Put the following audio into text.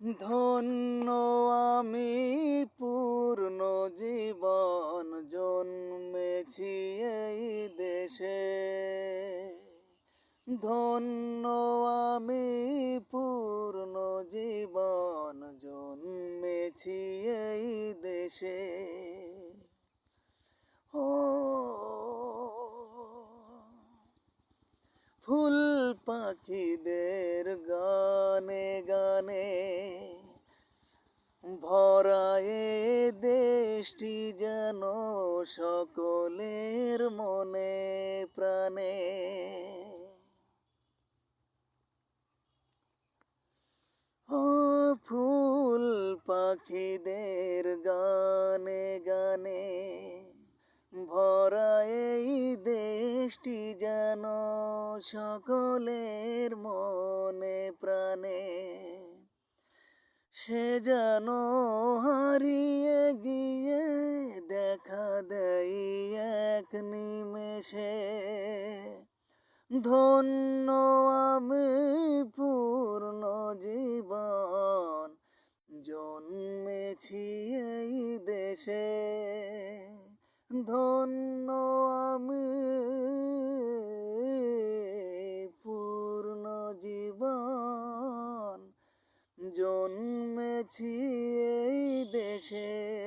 ধন্য আমি পূর্ণ জীবন জন্মেছি এই দেশে। ধন্য আমি পূর্ণ জীবন জন্মেছি এই দেশে। ও ফুল পাখিদের গানে গানে ভরা এ দেশটি যেন সকলের মনে প্রাণে। ও ফুল পাখিদের গানে গানে ভরা এই দেশটি যেন সকলের মনে প্রাণে। সে যেন হারিয়ে গিয়ে দেখা দেয় এক নিমেষে। ধন্য আমি পূর্ণ জীবন জন্মেছি এই দেশে। ধন্য আমি পূর্ণ জীবন জন্মেছি এই দেশে।